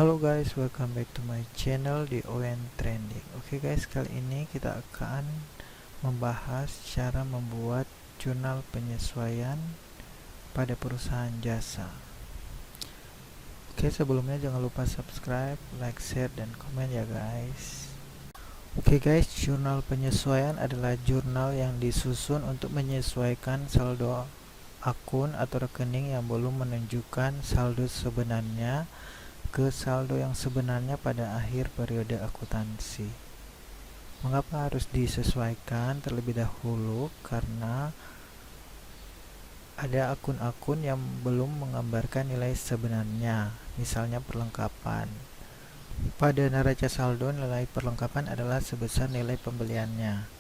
Halo guys, welcome back to my channel di ON Trending. Oke guys, kali ini kita akan membahas cara membuat jurnal penyesuaian pada perusahaan jasa. Oke, sebelumnya jangan lupa subscribe, like, share, dan komen ya guys. Oke guys, jurnal penyesuaian adalah jurnal yang disusun untuk menyesuaikan saldo akun atau rekening yang belum menunjukkan saldo sebenarnya ke saldo yang sebenarnya pada akhir periode akuntansi. Mengapa harus disesuaikan terlebih dahulu? Karena ada akun-akun yang belum menggambarkan nilai sebenarnya, misalnya perlengkapan. Pada neraca saldo, nilai perlengkapan adalah sebesar nilai pembeliannya.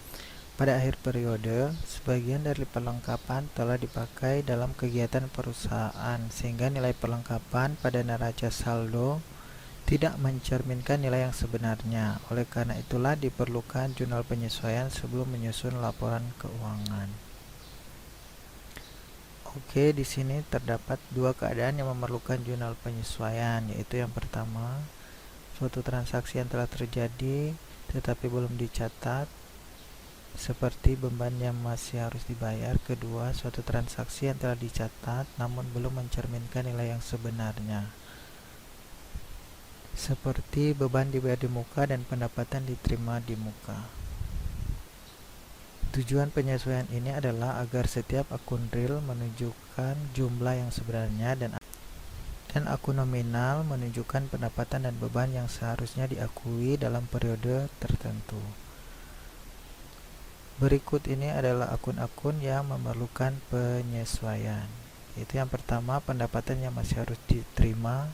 Pada akhir periode, sebagian dari perlengkapan telah dipakai dalam kegiatan perusahaan, sehingga nilai perlengkapan pada neraca saldo tidak mencerminkan nilai yang sebenarnya. Oleh karena itulah diperlukan jurnal penyesuaian sebelum menyusun laporan keuangan. Oke, di sini terdapat dua keadaan yang memerlukan jurnal penyesuaian, yaitu yang pertama, suatu transaksi yang telah terjadi tetapi belum dicatat, seperti beban yang masih harus dibayar. Kedua, suatu transaksi yang telah dicatat namun belum mencerminkan nilai yang sebenarnya, seperti beban dibayar di muka dan pendapatan diterima di muka. Tujuan penyesuaian ini adalah agar setiap akun real menunjukkan jumlah yang sebenarnya dan akun nominal menunjukkan pendapatan dan beban yang seharusnya diakui dalam periode tertentu. Berikut ini adalah akun-akun yang memerlukan penyesuaian, yaitu yang pertama, pendapatan yang masih harus diterima,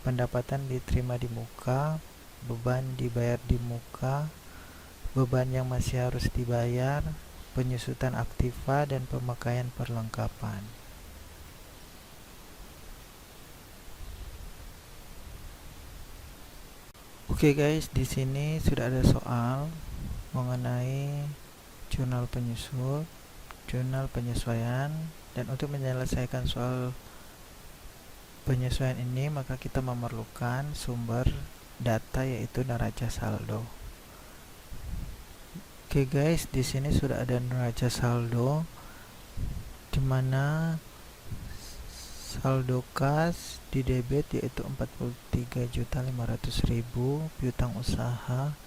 pendapatan diterima di muka, beban dibayar di muka, beban yang masih harus dibayar, penyusutan aktiva, dan pemakaian perlengkapan. Oke guys, di sini sudah ada soal mengenai jurnal penyesuaian, dan untuk menyelesaikan soal penyesuaian ini maka kita memerlukan sumber data, yaitu neraca saldo. Oke guys, di sini sudah ada neraca saldo di mana saldo kas di debit yaitu 43.500.000, piutang usaha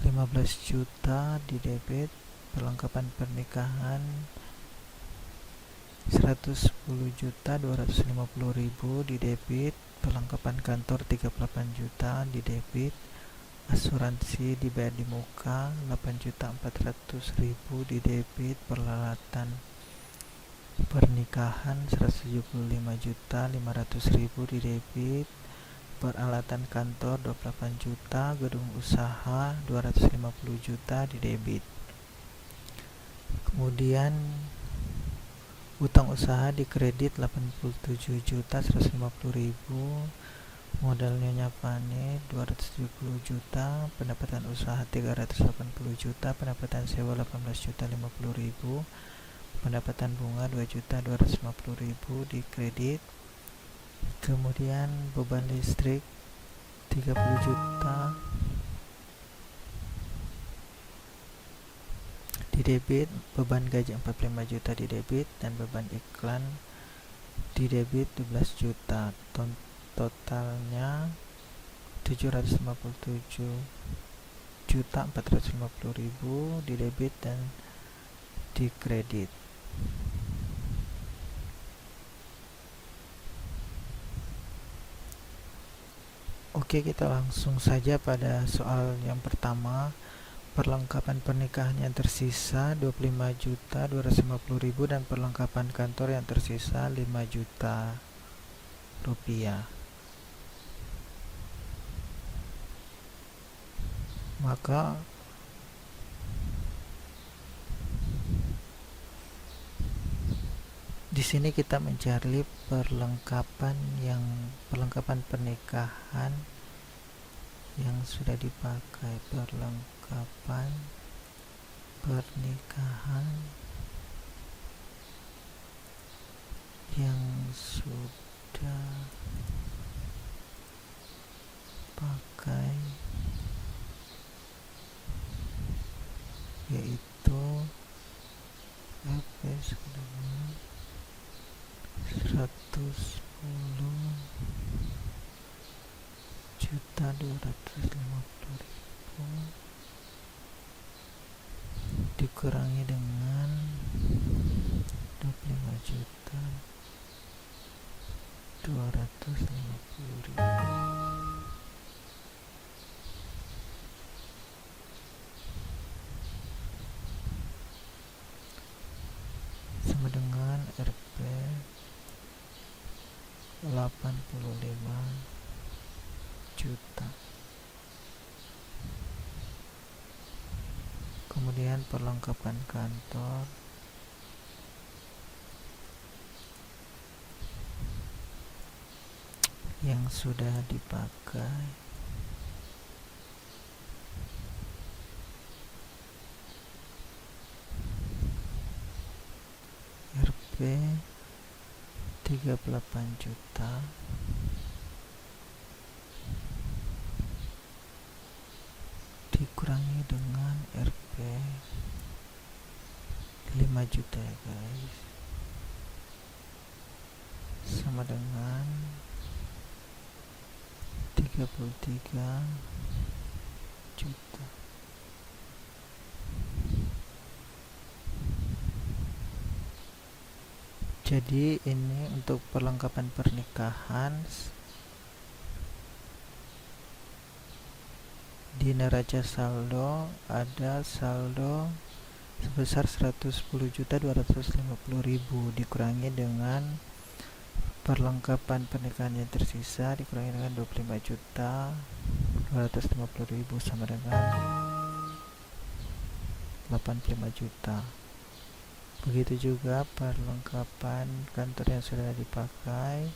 15 juta di debit, perlengkapan pernikahan 110.250.000 di debit, perlengkapan kantor 38 juta di debit, asuransi dibayar di muka 8.400.000 di debit, peralatan pernikahan 175.500.000 di debit, peralatan kantor 28 juta, gedung usaha 250 juta di debit. Kemudian utang usaha di kredit 87.150.000, modal Nyonya Pane 270 juta, pendapatan usaha 380 juta, pendapatan sewa 18.050.000, pendapatan bunga 2.250.000 di kredit. Kemudian beban listrik 30 juta di debit, beban gaji 45 juta di debit, dan beban iklan di debit 12 juta. Totalnya 757.450.000 di debit dan di kredit. Oke, kita langsung saja pada soal yang pertama. Perlengkapan pernikahan yang tersisa 25.250.000 dan perlengkapan kantor yang tersisa 5 juta rupiah. Maka di sini kita mencari perlengkapan pernikahan yang sudah dipakai, perlengkapan pernikahan yang sudah 110.250.000 dikurangi dengan 25.250.000 sama dengan Rp 85 juta. Kemudian perlengkapan kantor yang sudah dipakai Rp 38 juta dikurangi dengan Rp 5 juta ya guys, sama dengan 33 juta. Jadi ini untuk perlengkapan pernikahan di neraca saldo ada saldo sebesar 110.250.000 dikurangi dengan perlengkapan pernikahan yang tersisa dikurangi dengan 25.250.000 sama dengan 85 juta. Begitu juga perlengkapan kantor yang sudah dipakai.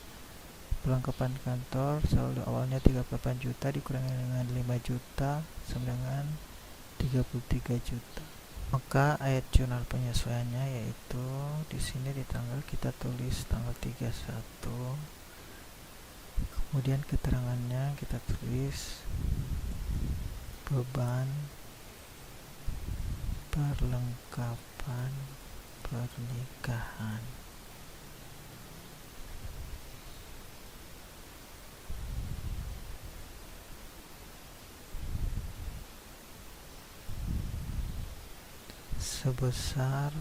Perlengkapan kantor saldo awalnya 38 juta dikurangi dengan 5 juta sama dengan 33 juta. Maka ayat jurnal penyesuaiannya yaitu di sini di tanggal kita tulis tanggal 31. Kemudian keterangannya kita tulis beban perlengkapan pernikahan. Sebesar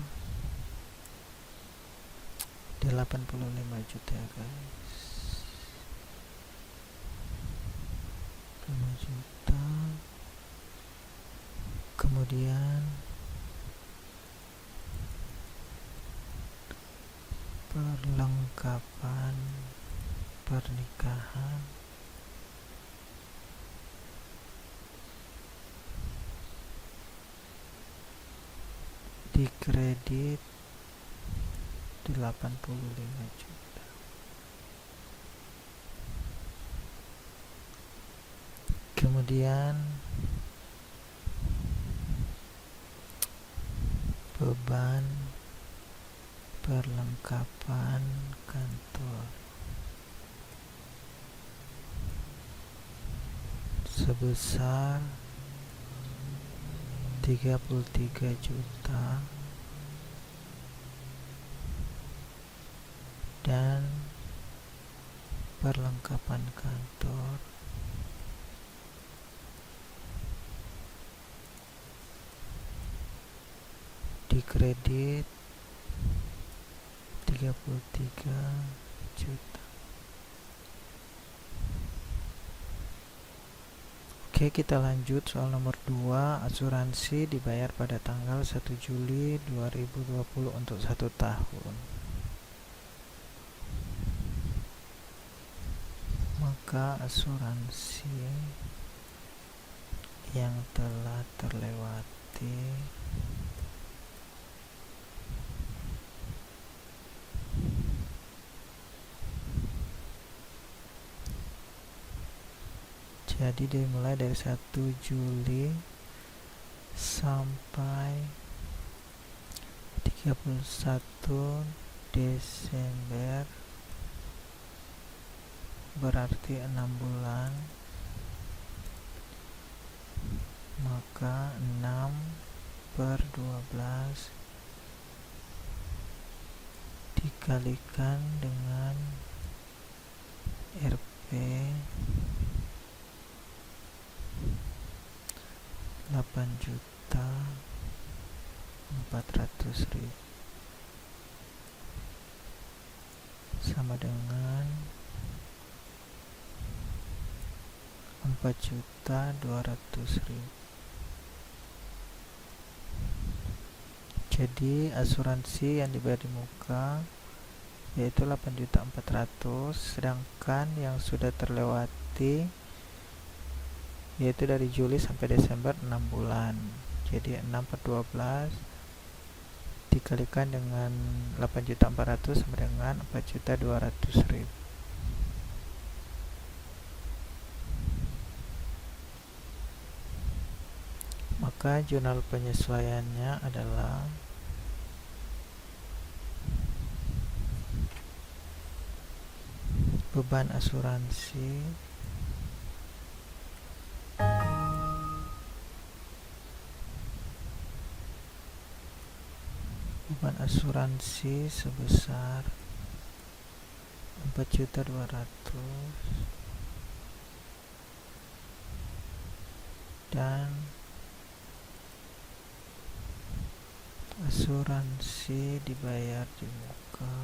85 juta ya guys. 5 juta. Kemudian perlengkapan pernikahan dikredit 85 juta. Kemudian beban perlengkapan kantor sebesar 33 juta dan perlengkapan kantor dikredit 33 juta. Oke, kita lanjut soal nomor 2. Asuransi dibayar pada tanggal 1 Juli 2020 untuk 1 tahun. Maka asuransi yang telah terlewati jadi dimulai dari 1 Juli sampai 31 Desember berarti 6 bulan, maka 6/12 dikalikan dengan RP 8.400.000 sama dengan 4.200.000. Jadi asuransi yang dibayar di muka yaitu 8.400.000, sedangkan yang sudah terlewati yaitu dari Juli sampai Desember 6 bulan. Jadi 6 per 12 dikalikan dengan 8.400.000 sama dengan 4.200.000. Maka jurnal penyesuaiannya adalah beban asuransi sebesar 4.200.000 dan asuransi dibayar di muka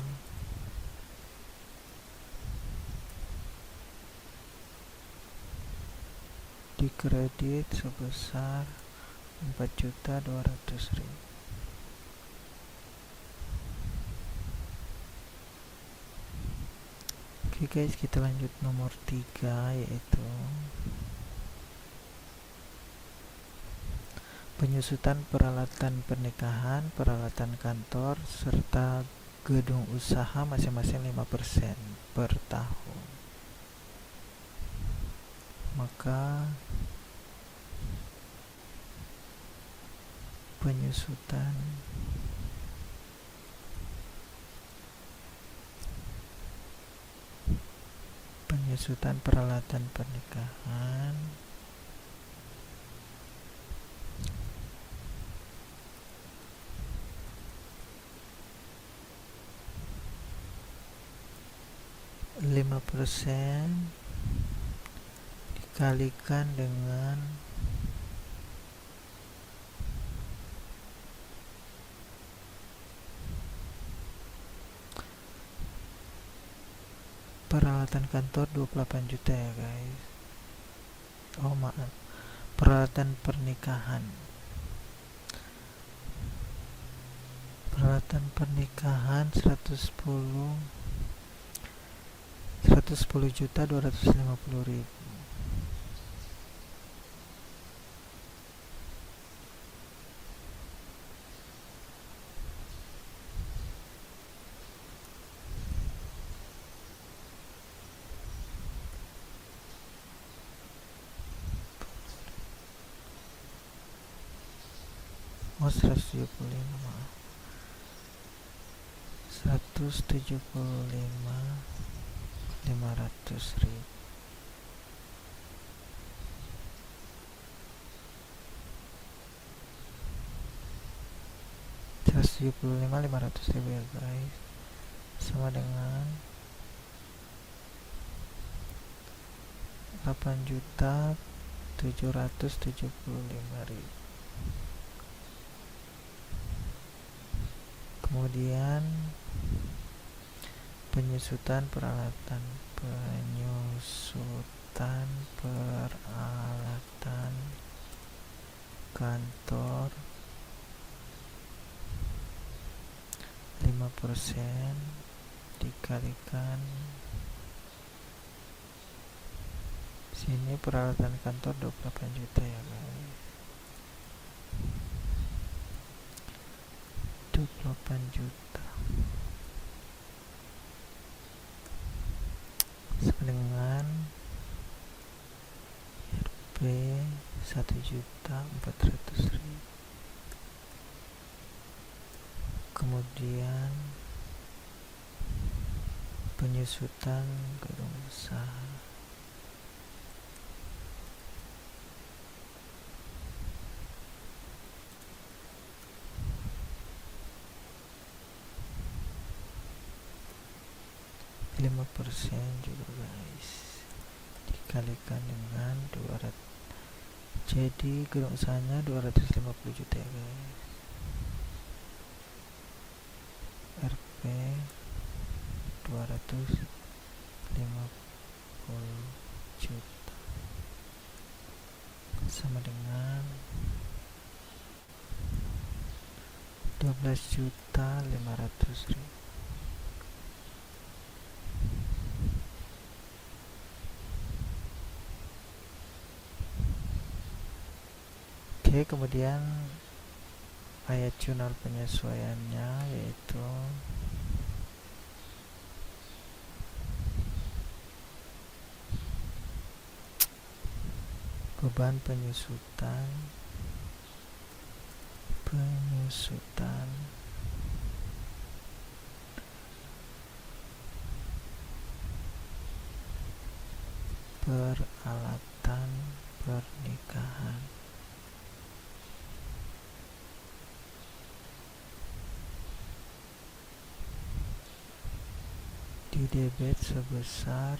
dikredit sebesar 4.200.000. Oke guys, kita lanjut nomor 3, yaitu penyusutan peralatan pernikahan, peralatan kantor, serta gedung usaha masing-masing 5% per tahun. Maka penyusutan peralatan pernikahan lima persen dikalikan dengan peralatan kantor 28 juta ya guys. Oh maaf, peralatan pernikahan 110.250.000. Oh 175, maaf, 175.500.000. $175.500.000 ya guys, sama dengan 8.775.000. Kemudian penyusutan peralatan kantor 5% dikalikan sini peralatan kantor 28 juta ya guys, 28 juta sama dengan RP 1.400.000. Kemudian penyusutan gedung usaha 5% juga guys, dikalikan dengan 200, jadi gedung usahanya 250 juta ya guys. RP 250 juta sama dengan 12.500.000. Oke, kemudian ayat jurnal penyesuaiannya yaitu beban penyusutan peralatan pernikahan didebet sebesar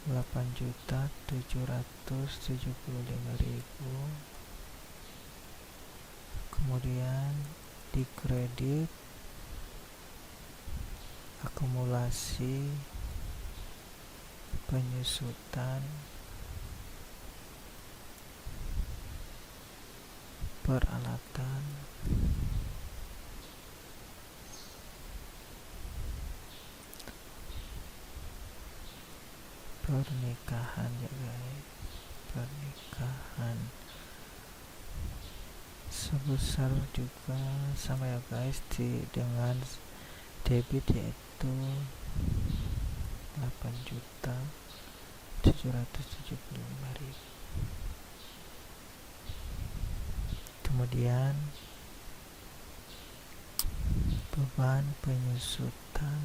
8.775.000, kemudian dikredit akumulasi penyusutan peralatan pernikahan ya guys, pernikahan sebesar juga sama ya guys, dengan debit yaitu 8.775.000. Kemudian beban penyusutan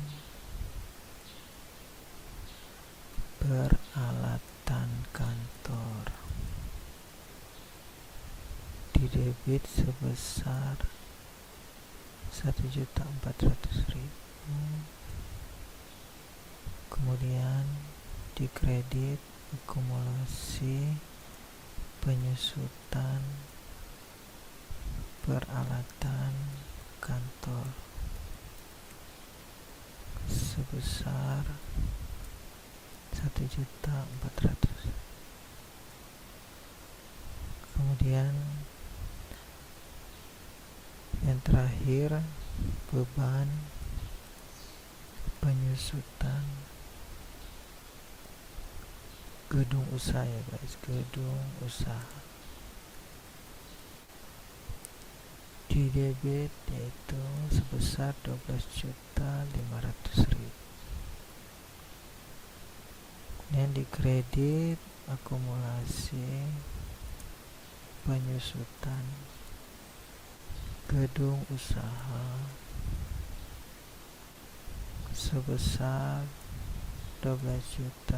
peralatan kantor didebit sebesar 1.400.000, kemudian dikredit akumulasi penyusutan peralatan kantor sebesar 1.400.000. Kemudian yang terakhir beban penyusutan gedung usaha ya guys, gedung usaha didebit yaitu sebesar 12.500.000, dan dikredit akumulasi penyusutan gedung usaha sebesar 12.500.000.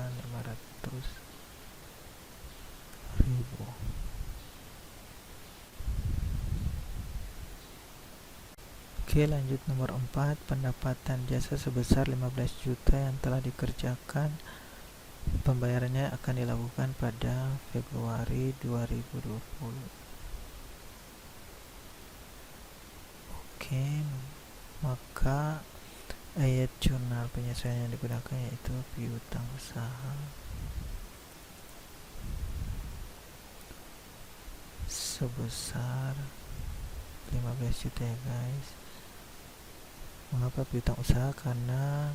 Oke, lanjut nomor 4, pendapatan jasa sebesar 15 juta yang telah dikerjakan. Pembayarannya akan dilakukan pada Februari 2020. Oke, maka ayat jurnal penyesuaian yang digunakan yaitu piutang usaha sebesar 15 juta ya guys. Mengapa piutang usaha? Karena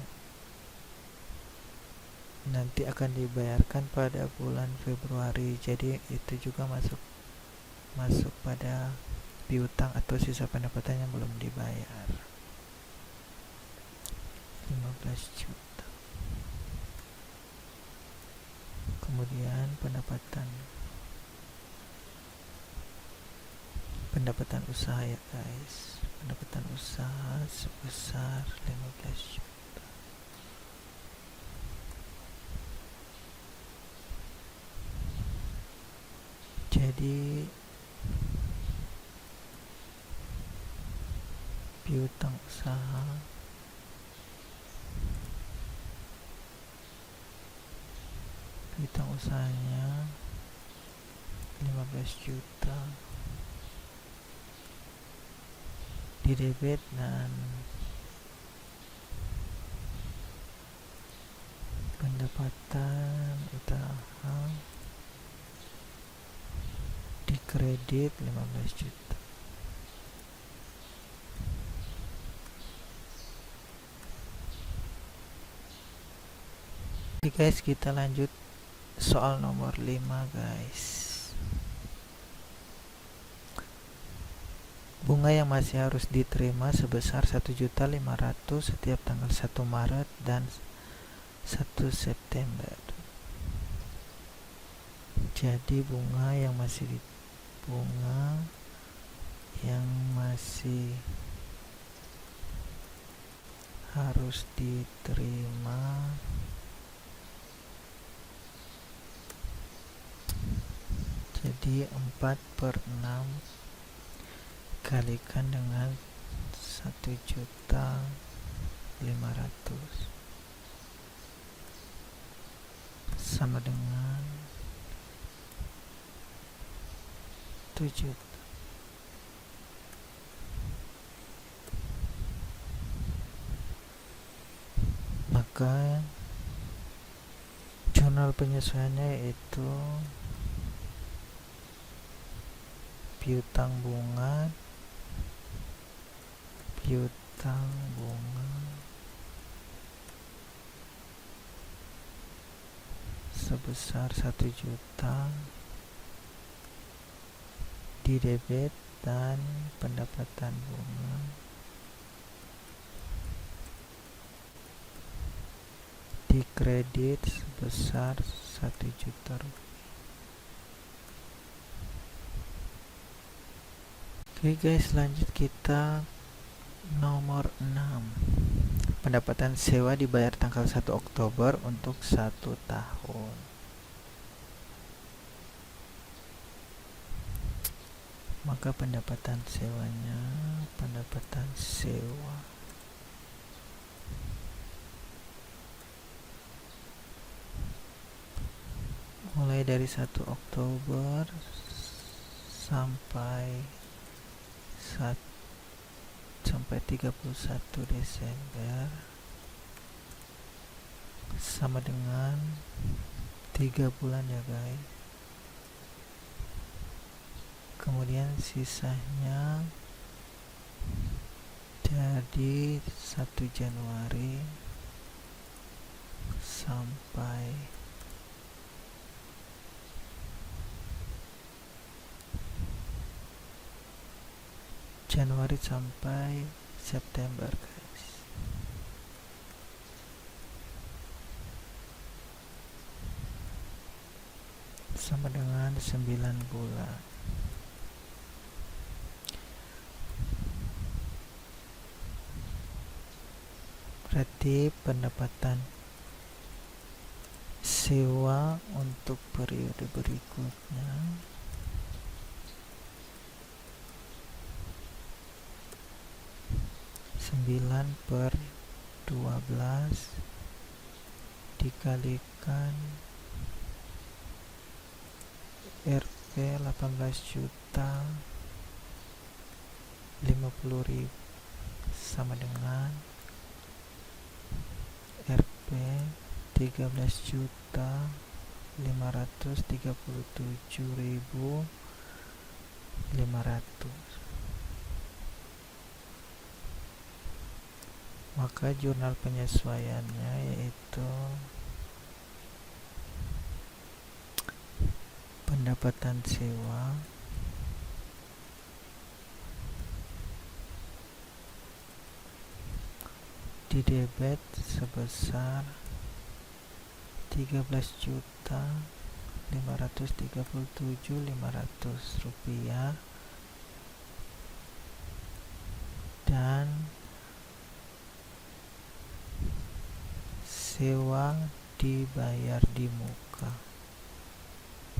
nanti akan dibayarkan pada bulan Februari, jadi itu juga masuk pada piutang atau sisa pendapatan yang belum dibayar, 15 juta. Kemudian pendapatan usaha ya guys, pendapatan usaha sebesar 15 juta. Jadi piutang usaha piutang usahanya 15 juta di debit, dan pendapatan usaha di kredit 15 juta. Oke guys, kita lanjut soal nomor 5 guys. Bunga yang masih harus diterima sebesar 1.500.000 setiap tanggal 1 Maret dan 1 September. Jadi bunga yang masih harus diterima jadi 4/6 kalikan dengan 1.500.000 sama dengan 7. Maka jurnal penyesuaiannya yaitu piutang bunga sebesar 1 juta di debit, dan pendapatan bunga di kredit sebesar 1 juta rupiah. Oke guys, lanjut kita nomor 6. Pendapatan sewa dibayar tanggal 1 Oktober untuk 1 tahun. Maka pendapatan sewa mulai dari 1 Oktober sampai 31 Desember sama dengan 3 bulan ya guys. Kemudian sisanya jadi 1 Januari sampai September guys. Sama dengan 9 bulan. Berarti pendapatan sewa untuk periode berikutnya per 12 dikalikan Rp 18.050.000 sama dengan Rp 13.537.500. Maka jurnal penyesuaiannya yaitu pendapatan sewa di debit sebesar 13.537.500 rupiah, dan sewa dibayar di muka,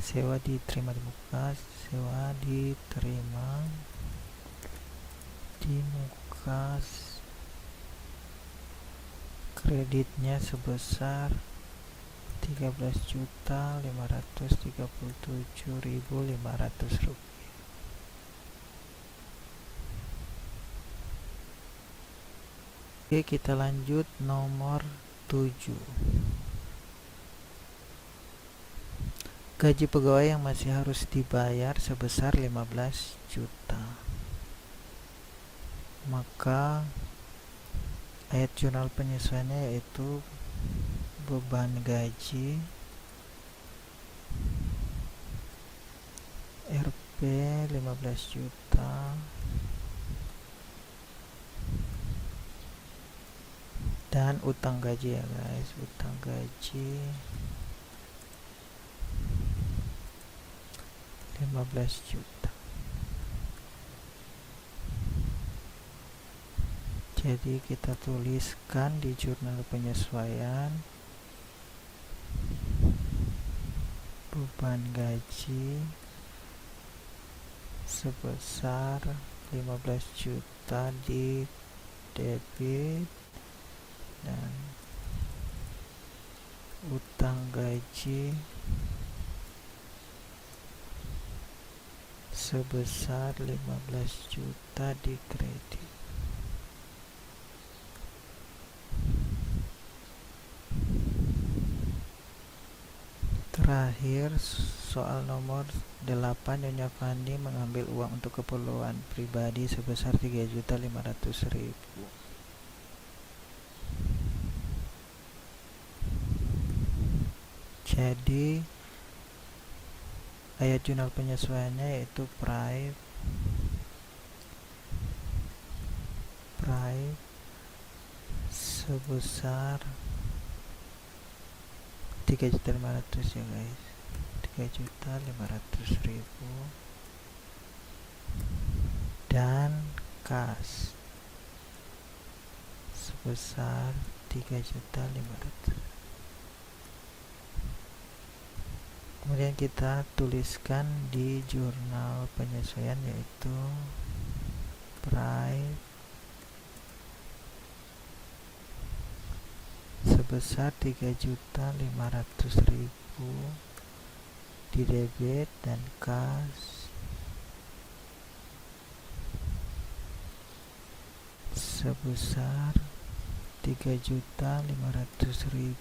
sewa diterima di muka, kreditnya sebesar 13.537.500 rupiah. Oke, kita lanjut nomor 7. Gaji pegawai yang masih harus dibayar sebesar 15 juta. Maka ayat jurnal penyesuaiannya yaitu beban gaji Rp 15 juta dan utang gaji ya guys, utang gaji 15 juta. Jadi kita tuliskan di jurnal penyesuaian beban gaji sebesar 15 juta di debit dan utang gaji sebesar 15 juta di kredit. Terakhir, soal nomor 8, Nyonya Fandi mengambil uang untuk keperluan pribadi sebesar 3.500.000. Jadi ayat jurnal penyesuaiannya yaitu price sebesar 3.500.000 ya guys, 3.500.000 dan kas sebesar 3.500.000. Kemudian kita tuliskan di jurnal penyesuaian yaitu price sebesar 3.500.000 di debit dan kas sebesar 3.500.000.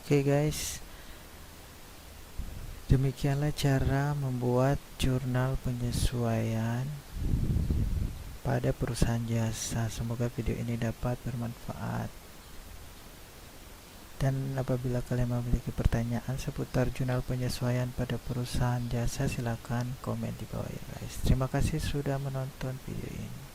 Oke guys, demikianlah cara membuat jurnal penyesuaian pada perusahaan jasa. Semoga video ini dapat bermanfaat. Dan apabila kalian memiliki pertanyaan seputar jurnal penyesuaian pada perusahaan jasa, silakan komen di bawah ya guys. Terima kasih sudah menonton video ini.